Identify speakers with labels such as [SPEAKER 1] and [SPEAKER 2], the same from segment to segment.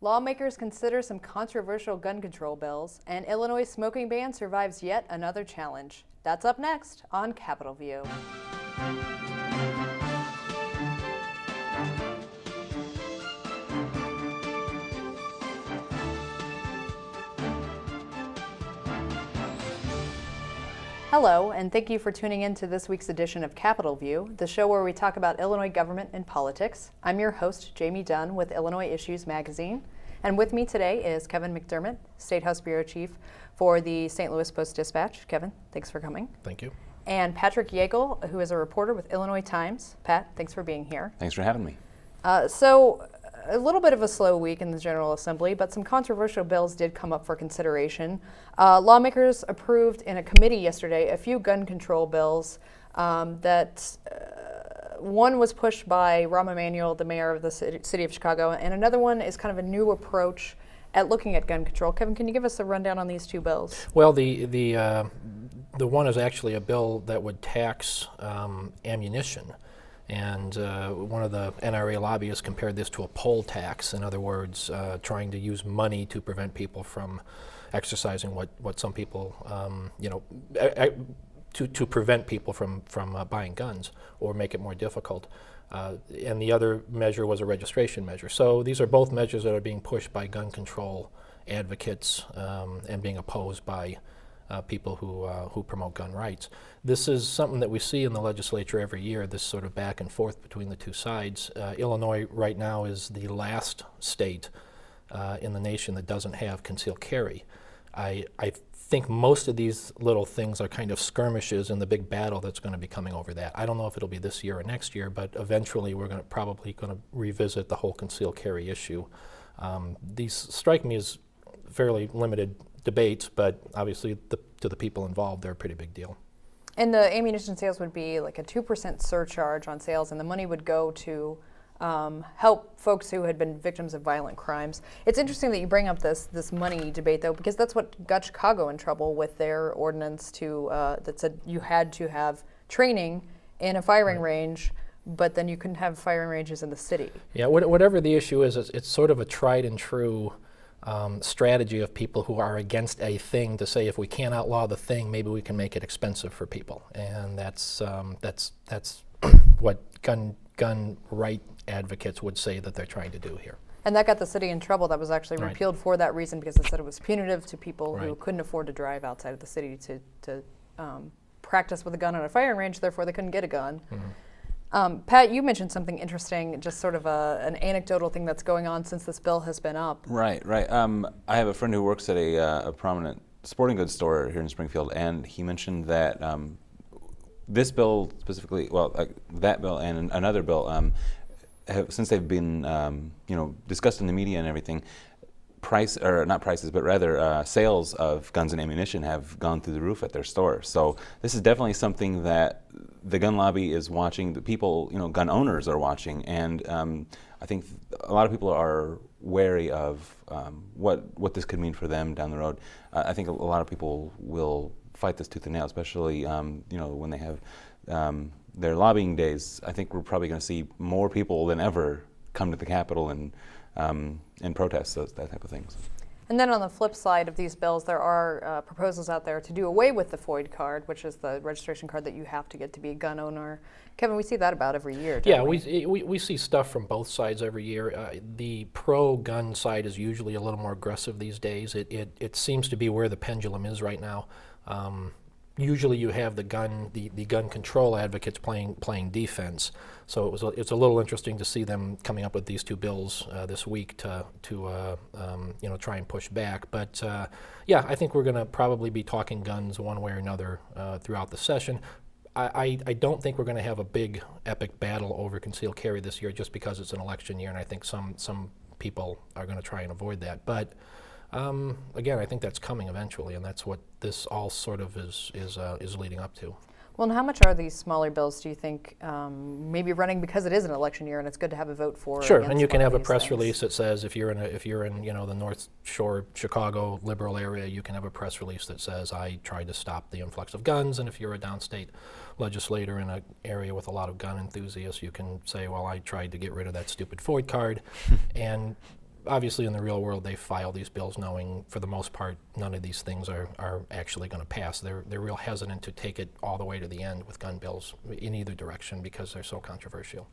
[SPEAKER 1] Lawmakers consider some controversial gun control bills, and Illinois' smoking ban survives yet another challenge. That's up next on Capitol View. Hello, and thank you for tuning in to this week's edition of Capitol View, the show where we talk about Illinois government and politics. I'm your host, Jamey Dunn, with Illinois Issues Magazine. And with me today is Kevin McDermott, State House Bureau Chief for the St. Louis Post-Dispatch. Kevin, thanks for coming.
[SPEAKER 2] Thank you.
[SPEAKER 1] And Patrick Yeagle, who is a reporter with Illinois Times. Pat, thanks for being here.
[SPEAKER 3] Thanks for having me.
[SPEAKER 1] So a little bit of a slow week in the General Assembly, but some controversial bills did come up for consideration. Lawmakers approved in a committee yesterday a few gun control bills that one was pushed by Rahm Emanuel, the mayor of the city of Chicago, and another one is kind of a new approach at looking at gun control. Kevin, can you give us a rundown on these two bills?
[SPEAKER 2] Well, the one is actually a bill that would tax ammunition. And one of the NRA lobbyists compared this to a poll tax. In other words, trying to use money to prevent people from exercising what some people, to prevent people from buying guns or make it more difficult. And the other measure was a registration measure. So these are both measures that are being pushed by gun control advocates and being opposed by people who promote gun rights. This is something that we see in the legislature every year, this sort of back and forth between the two sides. Illinois right now is the last state in the nation that doesn't have concealed carry. I think most of these little things are kind of skirmishes in the big battle that's going to be coming over that. I don't know if it'll be this year or next year, but eventually we're probably going to revisit the whole concealed carry issue. These strike me as fairly limited debates, but obviously to the people involved, they're a pretty big deal.
[SPEAKER 1] And the ammunition sales would be like a 2% surcharge on sales, and the money would go to help folks who had been victims of violent crimes. It's interesting that you bring up this money debate, though, because that's what got Chicago in trouble with their ordinance that said you had to have training in a firing range, but then you couldn't have firing ranges in the city. Yeah,
[SPEAKER 2] whatever the issue is, it's sort of a tried and true strategy of people who are against a thing to say if we can't outlaw the thing, maybe we can make it expensive for people, and that's what gun right advocates would say that they're trying to do here.
[SPEAKER 1] And that got the city in trouble. That was actually repealed for that reason, because it said it was punitive to people who couldn't afford to drive outside of the city to practice with a gun on a firing range. Therefore, they couldn't get a gun. Mm-hmm. Pat, you mentioned something interesting, just sort of an anecdotal thing that's going on since this bill has been up.
[SPEAKER 3] Right. I have a friend who works at a prominent sporting goods store here in Springfield, and he mentioned that this bill specifically, that bill and another bill, since they've been discussed in the media and everything, sales of guns and ammunition have gone through the roof at their stores. So this is definitely something that the gun lobby is watching, the people, gun owners are watching, and I think a lot of people are wary of what this could mean for them down the road. I think a lot of people will fight this tooth and nail, especially when they have their lobbying days. I think we're probably going to see more people than ever come to the Capitol and protest that type of things.
[SPEAKER 1] And then on the flip side of these bills, there are proposals out there to do away with the FOID card, which is the registration card that you have to get to be a gun owner. Kevin, we see that about every year, don't we?
[SPEAKER 2] We see stuff from both sides every year. The pro-gun side is usually a little more aggressive these days. It seems to be where the pendulum is right now. Usually you have the gun control advocates playing defense. So it's a little interesting to see them coming up with these two bills this week to try and push back. But I think we're going to probably be talking guns one way or another throughout the session. I don't think we're going to have a big epic battle over concealed carry this year, just because it's an election year, and I think some people are going to try and avoid that. But again, I think that's coming eventually, and that's what this all sort of is leading up to.
[SPEAKER 1] Well, and how much are these smaller bills, do you think, maybe running because it is an election year and it's good to have a vote for?
[SPEAKER 2] Sure, and you can have a press release that says if you're in the North Shore Chicago liberal area, you can have a press release that says I tried to stop the influx of guns, and if you're a downstate legislator in an area with a lot of gun enthusiasts, you can say, well, I tried to get rid of that stupid FOID card, and obviously in the real world, they file these bills knowing, for the most part, none of these things are actually going to pass. They're real hesitant to take it all the way to the end with gun bills in either direction because they're so controversial.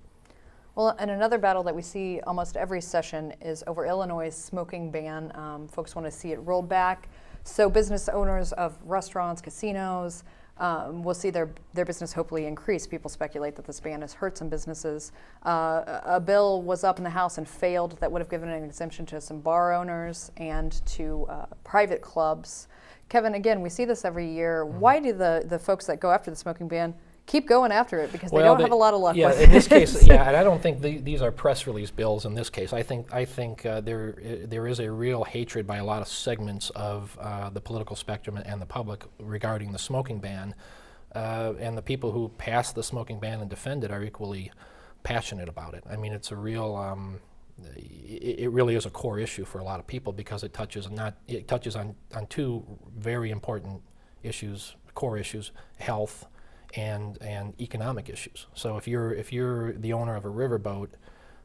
[SPEAKER 1] Well, and another battle that we see almost every session is over Illinois' smoking ban. Folks want to see it rolled back, so business owners of restaurants, casinos, will see their business hopefully increase. People speculate that this ban has hurt some businesses. A bill was up in the House and failed that would have given an exemption to some bar owners and to private clubs. Kevin, again, we see this every year. Why do the folks that go after the smoking ban keep going after it? Because they don't have a lot of luck with it.
[SPEAKER 2] In this case, and I don't think these are press release bills in this case. I think there is a real hatred by a lot of segments of the political spectrum and the public regarding the smoking ban, and the people who pass the smoking ban and defend it are equally passionate about it. I mean, it's a real, it really is a core issue for a lot of people because it touches on two very important issues, core issues: health and economic issues. So if you're the owner of a riverboat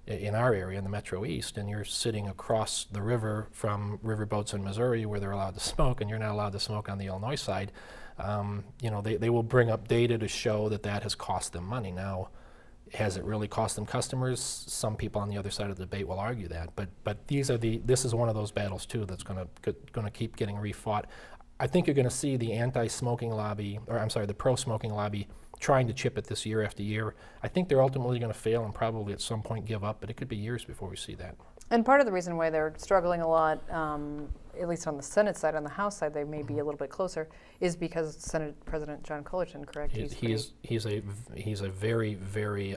[SPEAKER 2] in our area in the Metro East and you're sitting across the river from riverboats in Missouri where they're allowed to smoke and you're not allowed to smoke on the Illinois side, they will bring up data to show that has cost them money. Now, has it really cost them customers? Some people on the other side of the debate will argue that, but this is one of those battles too that's going to keep getting refought. I think you're going to see the anti-smoking lobby, the pro-smoking lobby, trying to chip at this year after year. I think they're ultimately going to fail and probably at some point give up, but it could be years before we see that.
[SPEAKER 1] And part of the reason why they're struggling a lot, at least on the Senate side, on the House side, they may be a little bit closer, is because Senate President John Cullerton, correct?
[SPEAKER 2] He's a very, very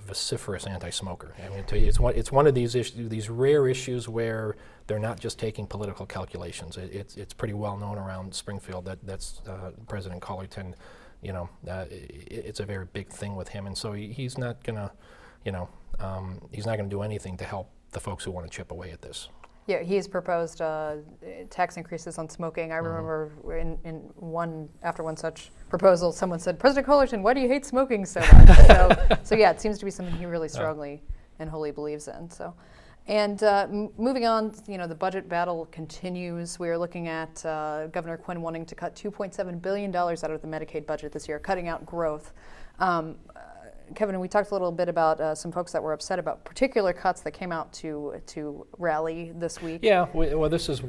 [SPEAKER 2] vociferous anti-smoker. I mean, it's one of these issues, these rare issues where they're not just taking political calculations. It's pretty well known around Springfield that's President Cullerton. It's a very big thing with him, and so he's not gonna, he's not gonna do anything to help the folks who want to chip away at this.
[SPEAKER 1] Yeah, he's proposed tax increases on smoking. I remember after one such proposal, someone said, "President Cullerton, why do you hate smoking so much?" so yeah, it seems to be something he really strongly and wholly believes in. So, and moving on, the budget battle continues. We are looking at Governor Quinn wanting to cut $2.7 billion out of the Medicaid budget this year, cutting out growth. Kevin, we talked a little bit about some folks that were upset about particular cuts that came out to rally this week.
[SPEAKER 2] Yeah, this is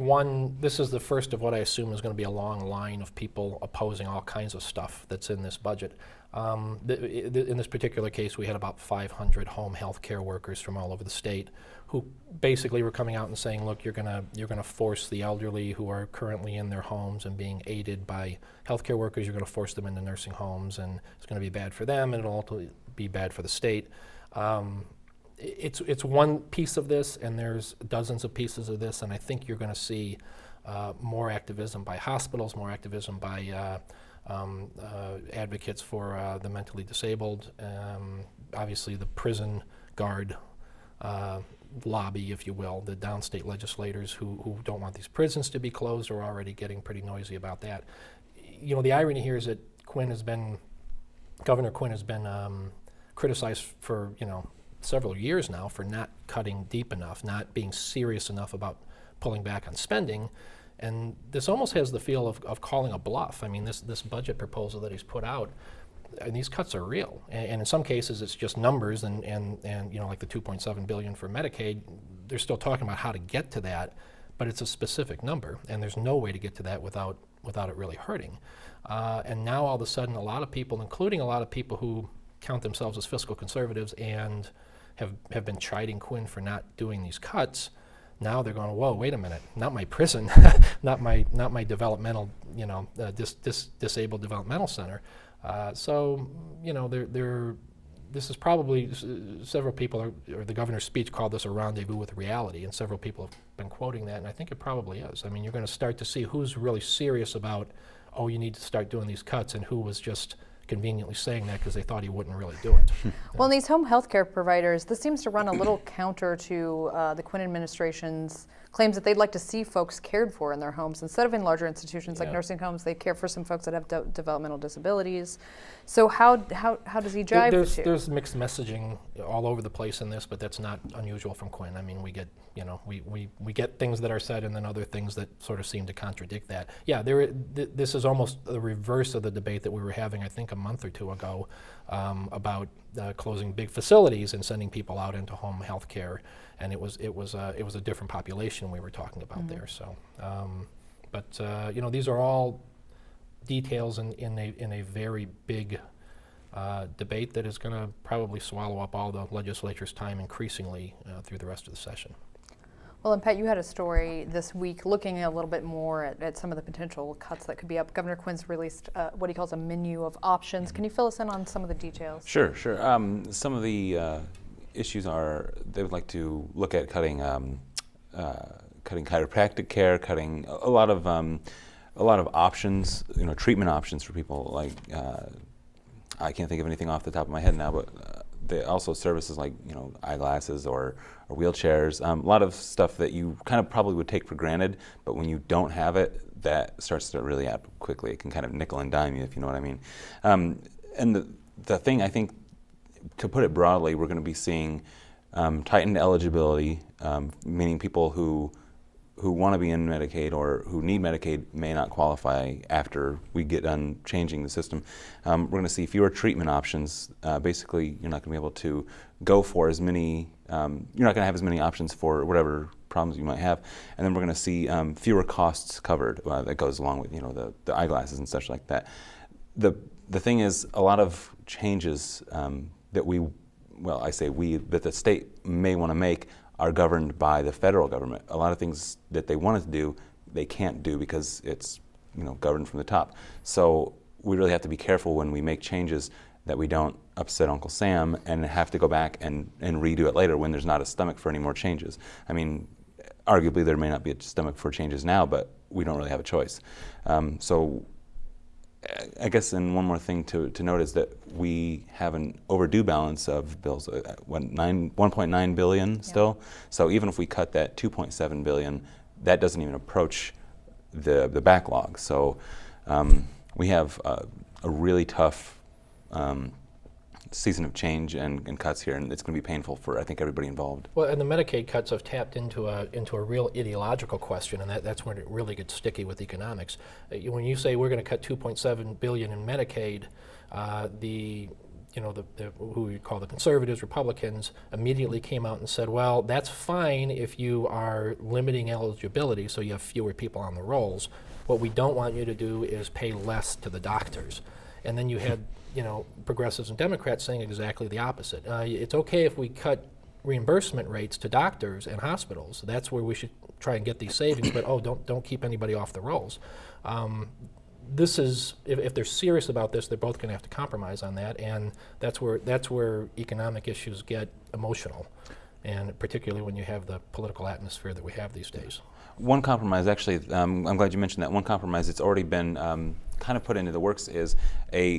[SPEAKER 2] the first of what I assume is going to be a long line of people opposing all kinds of stuff that's in this budget. In this particular case, we had about 500 home health care workers from all over the state who basically were coming out and saying, look, you're gonna force the elderly who are currently in their homes and being aided by healthcare workers, you're gonna force them into nursing homes, and it's gonna be bad for them, and it'll ultimately be bad for the state. It's one piece of this, and there's dozens of pieces of this, and I think you're gonna see more activism by hospitals, more activism by advocates for the mentally disabled, obviously the prison guard lobby, if you will, the downstate legislators who don't want these prisons to be closed are already getting pretty noisy about that. The irony here is that Governor Quinn has been criticized for several years now for not cutting deep enough, not being serious enough about pulling back on spending. And this almost has the feel of calling a bluff. I mean, this budget proposal that he's put out, and these cuts are real. And in some cases, it's just numbers, and like the $2.7 billion for Medicaid, they're still talking about how to get to that, but it's a specific number, and there's no way to get to that without it really hurting. And now all of a sudden, a lot of people, including a lot of people who count themselves as fiscal conservatives and have been chiding Quinn for not doing these cuts, now they're going, whoa, wait a minute, not my prison, not my developmental, disabled developmental center. This is probably, several people, or the governor's speech called this a rendezvous with reality, and several people have been quoting that, and I think it probably is. I mean, you're going to start to see who's really serious about, you need to start doing these cuts, and who was just conveniently saying that because they thought he wouldn't really do it.
[SPEAKER 1] Well, in these home health care providers, this seems to run a little counter to the Quinn administration's claims that they'd like to see folks cared for in their homes instead of in larger institutions like nursing homes. They care for some folks that have developmental disabilities. So how does he jive the two?
[SPEAKER 2] There's mixed messaging all over the place in this, but that's not unusual from Quinn. I mean, we get we get things that are said and then other things that sort of seem to contradict that. Yeah, this is almost the reverse of the debate that we were having, I think, a month or two ago about closing big facilities and sending people out into home health care. And it was a different population we were talking about there. So, these are all details in a very big debate that is going to probably swallow up all the legislature's time increasingly through the rest of the session.
[SPEAKER 1] Well, and Pat, you had a story this week looking a little bit more at some of the potential cuts that could be up. Governor Quinn's released what he calls a menu of options. Can you fill us in on some of the details?
[SPEAKER 3] Sure. Some of the issues are they would like to look at cutting chiropractic care, cutting a lot of options, treatment options for people. Like I can't think of anything off the top of my head now, but they also services like eyeglasses or wheelchairs. A lot of stuff that you kind of probably would take for granted, but when you don't have it, that starts to really add up quickly. It can kind of nickel and dime you, if you know what I mean. And the thing I think, to put it broadly, we're going to be seeing tightened eligibility, meaning people who want to be in Medicaid or who need Medicaid may not qualify after we get done changing the system. We're going to see fewer treatment options. Basically, you're not going to be able to go for as many, you're not going to have as many options for whatever problems you might have. And then we're going to see fewer costs covered that goes along with the eyeglasses and such like that. The thing is, a lot of changes that that the state may want to make are governed by the federal government. A lot of things that they wanted to do, they can't do because it's governed from the top. So we really have to be careful when we make changes that we don't upset Uncle Sam and have to go back and redo it later when there's not a stomach for any more changes. I mean, arguably there may not be a stomach for changes now, but we don't really have a choice. So I guess, and one more thing to note is that we have an overdue balance of bills, $1.9 billion still. Yeah. So even if we cut that $2.7 billion, that doesn't even approach the backlog. So we have a really tough season of change and cuts here, and it's going to be painful for, I think, everybody involved.
[SPEAKER 2] Well, and the Medicaid cuts have tapped into a real ideological question, and that's when it really gets sticky with economics. When you say we're going to cut $2.7 billion in Medicaid, who we call the conservatives, Republicans, immediately came out and said, well, that's fine if you are limiting eligibility so you have fewer people on the rolls. What we don't want you to do is pay less to the doctors. And then you had progressives and Democrats saying exactly the opposite. It's okay if we cut reimbursement rates to doctors and hospitals. That's where we should try and get these savings, but don't keep anybody off the rolls. This is, if they're serious about this, they're both going to have to compromise on that, and that's where economic issues get emotional, and particularly when you have the political atmosphere that we have these days.
[SPEAKER 3] One compromise, actually, I'm glad you mentioned that. One compromise that's already been kind of put into the works is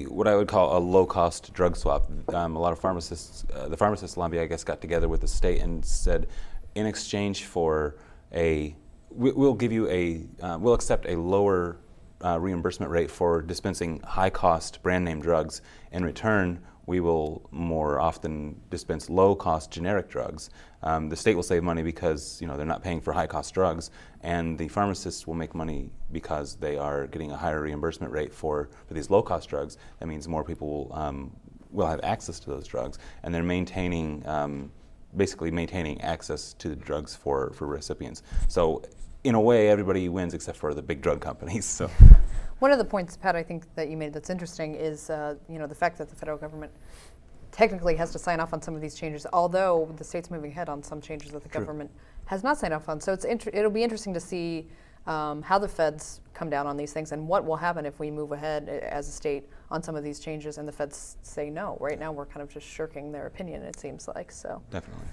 [SPEAKER 3] what I would call a low-cost drug swap. A lot of pharmacists, the pharmacist lobby, I guess, got together with the state and said, in exchange for we'll accept a lower reimbursement rate for dispensing high-cost brand-name drugs. In return, we will more often dispense low-cost generic drugs. The state will save money because they're not paying for high-cost drugs, and the pharmacists will make money because they are getting a higher reimbursement rate for these low-cost drugs. That means more people will have access to those drugs, and they're basically maintaining access to the drugs for recipients. So in a way, everybody wins except for the big drug companies. So.
[SPEAKER 1] One of the points, Pat, I think that you made that's interesting is the fact that the federal government technically has to sign off on some of these changes, although the state's moving ahead on some changes that the government has not signed off on. So it'll be interesting to see how the feds come down on these things and what will happen if we move ahead as a state on some of these changes and the feds say no. Right now we're kind of just shirking their opinion, it seems like. So
[SPEAKER 3] definitely.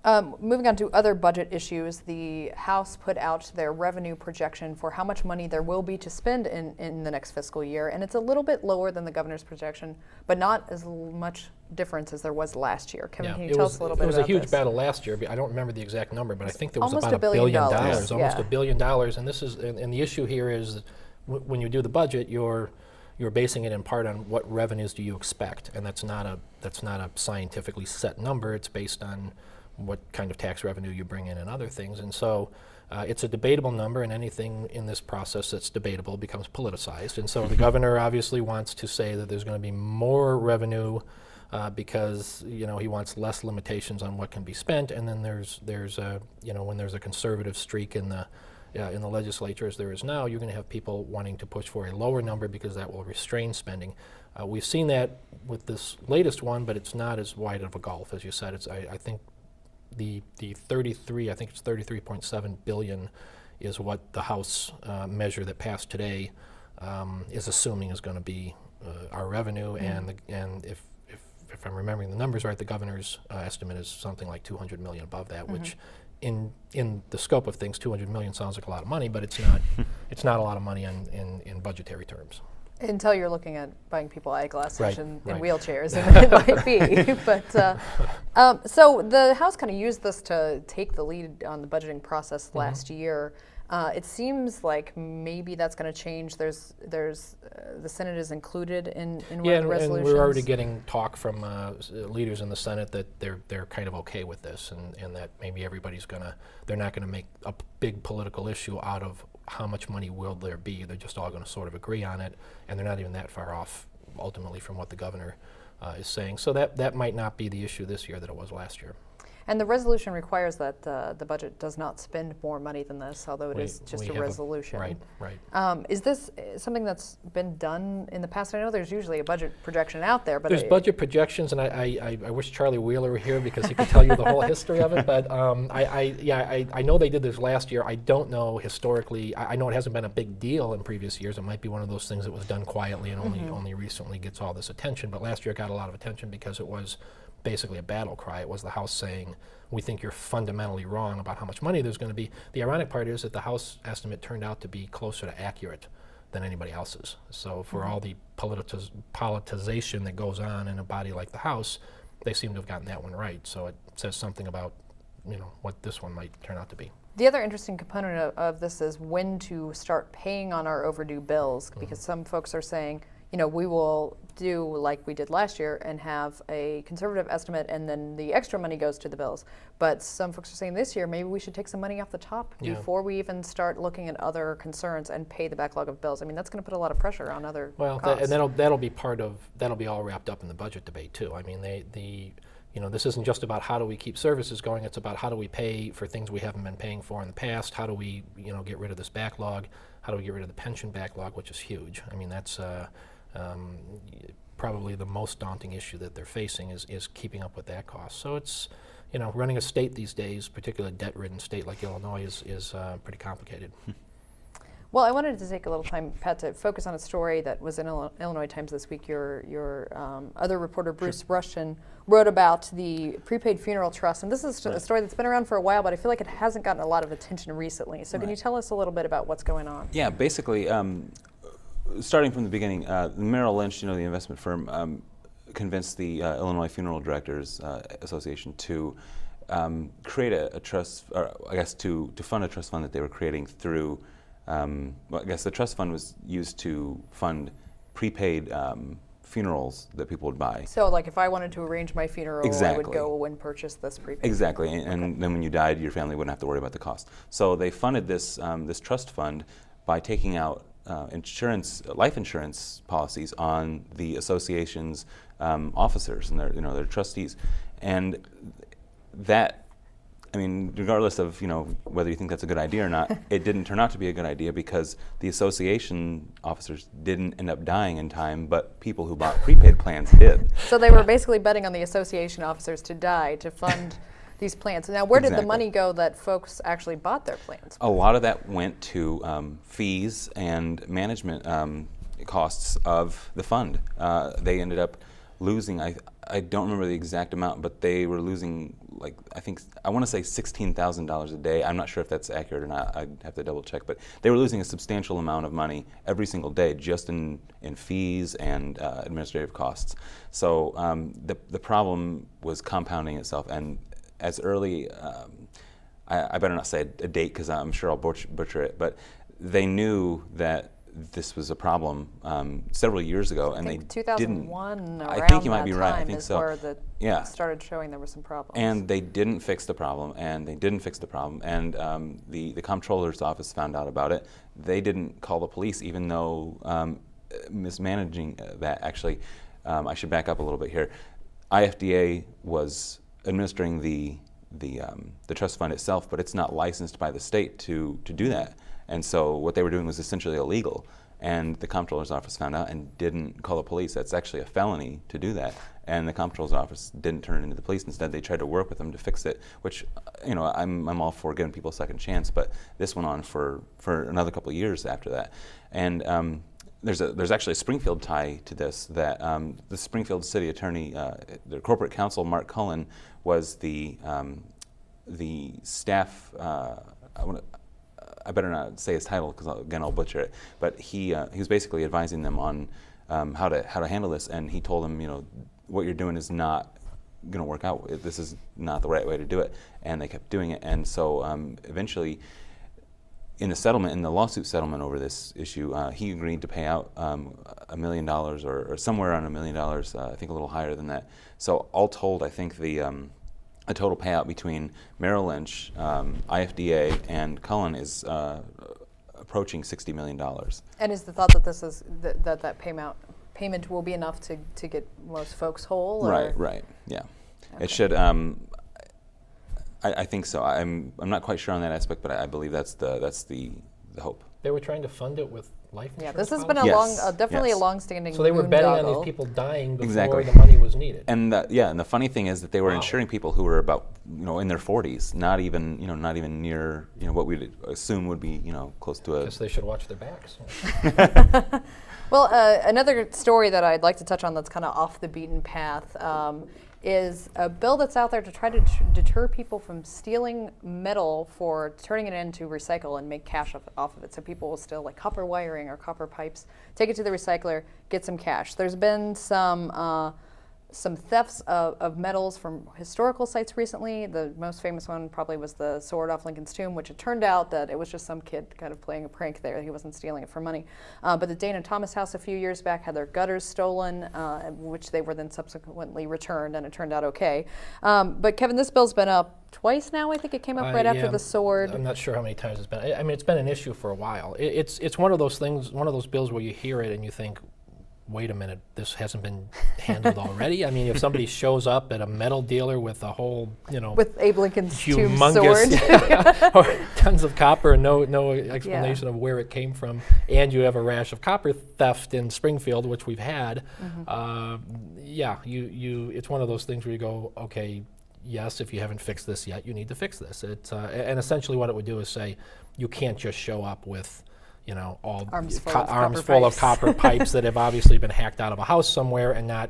[SPEAKER 1] Moving on to other budget issues, the House put out their revenue projection for how much money there will be to spend in the next fiscal year, and it's a little bit lower than the governor's projection, but not as much difference as there was last year. Kevin, can you tell us a little bit about this?
[SPEAKER 2] It was a huge battle last year. I don't remember the exact number, but I think there was
[SPEAKER 1] almost
[SPEAKER 2] about
[SPEAKER 1] $1 billion,
[SPEAKER 2] almost
[SPEAKER 1] yeah.
[SPEAKER 2] $1 billion. And this is, and the issue here is that when you do the budget, you're basing it in part on what revenues do you expect, and that's not a scientifically set number. It's based on what kind of tax revenue you bring in and other things. And so it's a debatable number, and anything in this process that's debatable becomes politicized. And so the governor obviously wants to say that there's going to be more revenue because he wants less limitations on what can be spent. And then there's when there's a conservative streak in the legislature, as there is now, you're going to have people wanting to push for a lower number because that will restrain spending. We've seen that with this latest one, but it's not as wide of a gulf as you said. I think the 33, I think it's 33.7 billion is what the House measure that passed today is assuming is going to be our revenue, and if I'm remembering the numbers right, the governor's estimate is something like 200 million above that, which in the scope of things, 200 million sounds like a lot of money, but it's not it's not a lot of money in budgetary terms.
[SPEAKER 1] Until you're looking at buying people eyeglasses
[SPEAKER 2] Right,
[SPEAKER 1] in
[SPEAKER 2] right.
[SPEAKER 1] wheelchairs, and it might be. But so the House kind of used this to take the lead on the budgeting process last year. It seems like maybe that's going to change. There's the Senate is included in one of the resolutions.
[SPEAKER 2] And we're already getting talk from leaders in the Senate that they're kind of okay with this, and that maybe they're not gonna make a big political issue out of how much money will there be. They're just all going to sort of agree on it, and they're not even that far off ultimately from what the governor is saying. So that might not be the issue this year that it was last year.
[SPEAKER 1] And the resolution requires that the budget does not spend more money than this, although it is just a resolution.
[SPEAKER 2] Right.
[SPEAKER 1] Is this something that's been done in the past? I know there's usually a budget projection out there, but
[SPEAKER 2] there's budget projections, and I wish Charlie Wheeler were here because he could tell you the whole history of it. But I know they did this last year. I don't know historically. I know it hasn't been a big deal in previous years. It might be one of those things that was done quietly and only recently gets all this attention. But last year it got a lot of attention because it was basically a battle cry. It was the House saying, we think you're fundamentally wrong about how much money there's going to be. The ironic part is that the House estimate turned out to be closer to accurate than anybody else's. So for all the politicization that goes on in a body like the House, they seem to have gotten that one right. So it says something about what this one might turn out to be.
[SPEAKER 1] The other interesting component of this is when to start paying on our overdue bills, because some folks are saying, we will do like we did last year and have a conservative estimate, and then the extra money goes to the bills. But some folks are saying this year maybe we should take some money off the top before we even start looking at other concerns and pay the backlog of bills. I mean, that's going to put a lot of pressure on other costs.
[SPEAKER 2] And that'll be all wrapped up in the budget debate too. I mean, this isn't just about how do we keep services going. It's about how do we pay for things we haven't been paying for in the past. How do we get rid of this backlog? How do we get rid of the pension backlog, which is huge? I mean, that's probably the most daunting issue that they're facing is keeping up with that cost. So it's, running a state these days, particularly a debt-ridden state like Illinois, is pretty complicated.
[SPEAKER 1] Well, I wanted to take a little time, Pat, to focus on a story that was in Illinois Times this week. Your other reporter, Bruce Rushton, wrote about the prepaid funeral trust. And this is a story that's been around for a while, but I feel like it hasn't gotten a lot of attention recently. So can you tell us a little bit about what's going on?
[SPEAKER 3] Yeah, basically, starting from the beginning, Merrill Lynch, the investment firm, convinced the Illinois Funeral Directors Association to create a trust, or I guess to fund a trust fund that they were creating through. I guess the trust fund was used to fund prepaid funerals that people would buy.
[SPEAKER 1] So, like, if I wanted to arrange my funeral, I would go and purchase this prepaid.
[SPEAKER 3] Exactly, and then when you died, your family wouldn't have to worry about the cost. So they funded this this trust fund by taking out life insurance policies on the association's officers and their trustees, and that. I mean, regardless of whether you think that's a good idea or not, it didn't turn out to be a good idea because the association officers didn't end up dying in time, but people who bought prepaid plans did.
[SPEAKER 1] So they were basically betting on the association officers to die to fund these plans. Now, where did the money go that folks actually bought their plans?
[SPEAKER 3] A lot of that went to fees and management costs of the fund. They ended up losing, I don't remember the exact amount, but they were losing, like, I want to say $16,000 a day. I'm not sure if that's accurate or not. I'd have to double check, but they were losing a substantial amount of money every single day just in fees and administrative costs. So the problem was compounding itself, and as early, I better not say a date because I'm sure I'll butcher it, but they knew that this was a problem several years ago, and they
[SPEAKER 1] 2001.
[SPEAKER 3] I think you might be right. I think so.
[SPEAKER 1] Where started showing there were some problems.
[SPEAKER 3] And they didn't fix the problem, and the comptroller's office found out about it. They didn't call the police, even though mismanaging that. Actually, I should back up a little bit here. IFDA was administering the trust fund itself, but it's not licensed by the state to do that. And so what they were doing was essentially illegal. And the comptroller's office found out and didn't call the police. That's actually a felony to do that. And the comptroller's office didn't turn it into the police. Instead, they tried to work with them to fix it, which, I'm all for giving people a second chance, but this went on for another couple of years after that. And there's actually a Springfield tie to this, that the Springfield city attorney, their corporate counsel, Mark Cullen, was the staff, I better not say his title because again I'll butcher it. But he was basically advising them on how to handle this, and he told them, what you're doing is not going to work out. This is not the right way to do it, and they kept doing it. And so eventually, in the lawsuit settlement over this issue, he agreed to pay out $1 million or somewhere around $1 million. I think a little higher than that. So all told, I think a total payout between Merrill Lynch, IFDA, and Cullen is approaching $60 million.
[SPEAKER 1] And is the thought that this is that payment will be enough to get most folks whole? Or?
[SPEAKER 3] Right, yeah.
[SPEAKER 1] Okay.
[SPEAKER 3] It should. I think so. I'm not quite sure on that aspect, but I believe that's the hope.
[SPEAKER 2] They were trying to fund it with life insurance.
[SPEAKER 1] Yeah, this has been
[SPEAKER 3] a
[SPEAKER 1] a long-standing.
[SPEAKER 2] So they were betting on
[SPEAKER 1] boondoggle.
[SPEAKER 2] these people dying before
[SPEAKER 3] Exactly.
[SPEAKER 2] the money was needed.
[SPEAKER 3] And the funny thing is that they were
[SPEAKER 2] Wow.
[SPEAKER 3] insuring people who were about in their 40s, not even near what we'd assume would be close to a.
[SPEAKER 2] Guess they should watch their backs.
[SPEAKER 1] Well, another story that I'd like to touch on that's kind of off the beaten path is a bill that's out there to try to deter people from stealing metal for turning it into recycle and make cash off of it. So people will steal like copper wiring or copper pipes, take it to the recycler, get some cash. There's been some thefts of metals from historical sites recently. The most famous one probably was the sword off Lincoln's tomb, which it turned out that it was just some kid kind of playing a prank there. He wasn't stealing it for money. But the Dana Thomas house a few years back had their gutters stolen, which they were then subsequently returned, and it turned out okay. But Kevin, this bill's been up twice now. I think it came up right after the sword.
[SPEAKER 2] I'm not sure how many times it's been. I mean, it's been an issue for a while. It's one of those things, one of those bills where you hear it and you think, wait a minute, this hasn't been handled already? I mean, if somebody shows up at a metal dealer with a whole,
[SPEAKER 1] with Abe Lincoln's tomb
[SPEAKER 2] humongous
[SPEAKER 1] sword.
[SPEAKER 2] or tons of copper and no explanation of where it came from, and you have a rash of copper theft in Springfield, which we've had, it's one of those things where you go, okay, yes, if you haven't fixed this yet, you need to fix this. And essentially what it would do is say, you can't just show up with all
[SPEAKER 1] arms
[SPEAKER 2] full of copper pipes that have obviously been hacked out of a house somewhere and not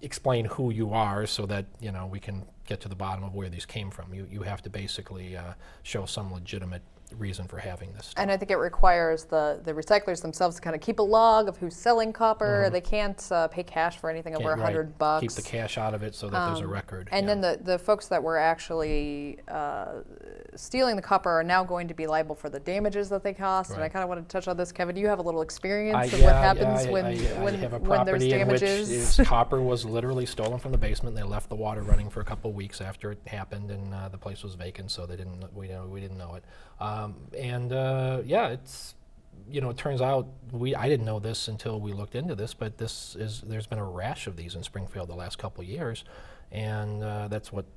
[SPEAKER 2] explain who you are so that, we can get to the bottom of where these came from. You have to basically show some legitimate reason for having this stuff.
[SPEAKER 1] And I think it requires the recyclers themselves to kind of keep a log of who's selling copper. Mm-hmm. They can't pay cash for anything over $100.
[SPEAKER 2] Keep the cash out of it so that there's a record.
[SPEAKER 1] And then the folks that were actually stealing the copper are now going to be liable for the damages that they cost. Right. And I kind of want to touch on this, Kevin. You have a little experience of what happens when
[SPEAKER 2] have a
[SPEAKER 1] when there's
[SPEAKER 2] property
[SPEAKER 1] damages.
[SPEAKER 2] in which copper was literally stolen from the basement. They left the water running for a couple of weeks after it happened, and the place was vacant, so we didn't know it. It's it turns out I didn't know this until we looked into this, but there's been a rash of these in Springfield the last couple of years, and that's what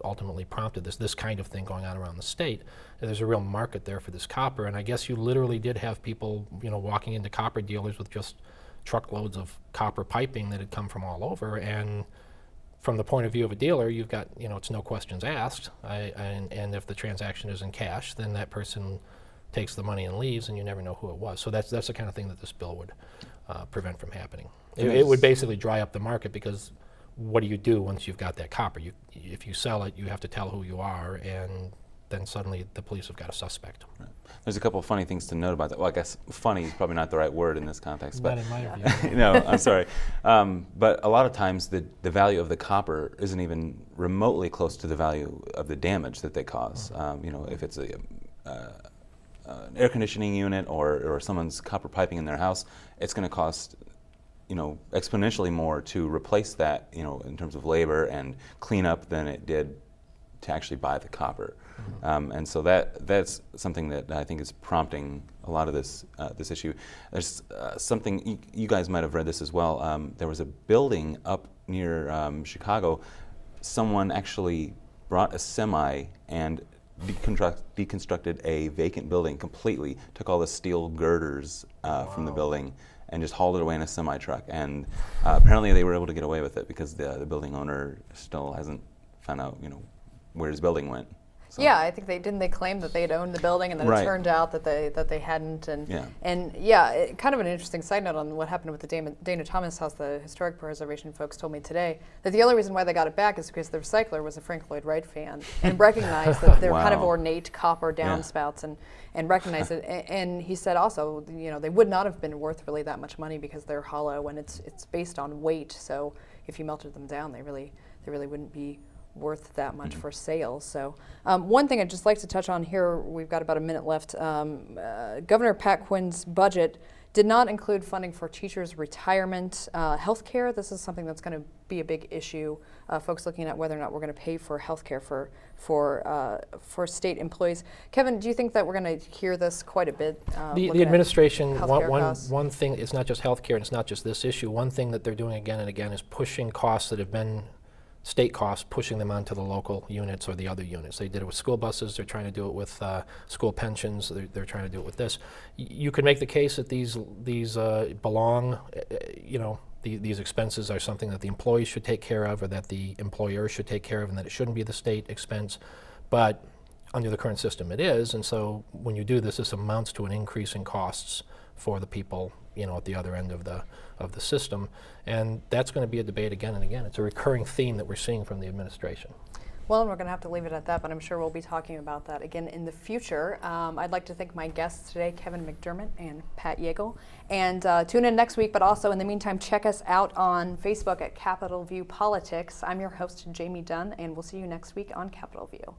[SPEAKER 2] ultimately prompted this kind of thing going on around the state. There's a real market there for this copper, and I guess you literally did have people walking into copper dealers with just truckloads of copper piping that had come from all over, and from the point of view of a dealer, you've got, it's no questions asked, and if the transaction is in cash, then that person takes the money and leaves, and you never know who it was. So that's the kind of thing that this bill would prevent from happening. It would basically dry up the market, because what do you do once you've got that copper? If you sell it, you have to tell who you are, and then suddenly the police have got a suspect.
[SPEAKER 3] Right. There's a couple of funny things to note about that. Well, I guess funny is probably not the right word in this context.
[SPEAKER 2] Not
[SPEAKER 3] But
[SPEAKER 2] in my view.
[SPEAKER 3] no, I'm sorry. But a lot of times the value of the copper isn't even remotely close to the value of the damage that they cause. If it's an air conditioning unit or someone's copper piping in their house, it's going to cost exponentially more to replace that, in terms of labor and cleanup than it did to actually buy the copper. And so that's something that I think is prompting a lot of this issue. There's something, you guys might have read this as well. There was a building up near Chicago. Someone actually brought a semi and deconstructed a vacant building completely, took all the steel girders from the building and just hauled it away in a semi-truck. And apparently they were able to get away with it because the building owner still hasn't found out, where his building went. So.
[SPEAKER 1] Yeah, I think they claim that they had owned the building, and then
[SPEAKER 3] Right.
[SPEAKER 1] it turned out that they hadn't. And kind of an interesting side note on what happened with the Dana Thomas House. The historic preservation folks told me today that the only reason why they got it back is because the recycler was a Frank Lloyd Wright fan and recognized that they're kind of
[SPEAKER 3] Wow.
[SPEAKER 1] ornate copper downspouts and recognized it. And he said also, they would not have been worth really that much money because they're hollow and it's based on weight. So if you melted them down, they really wouldn't be worth that much for sale. So one thing I'd just like to touch on here, we've got about a minute left. Governor Pat Quinn's budget did not include funding for teachers' retirement, health care. This is something that's going to be a big issue. Folks looking at whether or not we're going to pay for health care for state employees. Kevin, do you think that we're going to hear this quite a bit?
[SPEAKER 2] The administration,
[SPEAKER 1] one
[SPEAKER 2] one thing, it's not just health care, and it's not just this issue. One thing that they're doing again and again is pushing costs that have been state costs, pushing them onto the local units or the other units. They did it with school buses. They're trying to do it with school pensions. They're trying to do it with this. You could make the case that these belong. These expenses are something that the employees should take care of, or that the employer should take care of, and that it shouldn't be the state expense. But under the current system, it is. And so when you do this, this amounts to an increase in costs for the people, at the other end of the system, and that's going to be a debate again and again. It's a recurring theme that we're seeing from the administration.
[SPEAKER 1] Well, and we're going to have to leave it at that, but I'm sure we'll be talking about that again in the future. I'd like to thank my guests today, Kevin McDermott and Pat Yeagle, and tune in next week. But also, in the meantime, check us out on Facebook at CapitolViewPolitics. I'm your host, Jamey Dunn, and we'll see you next week on Capitol View.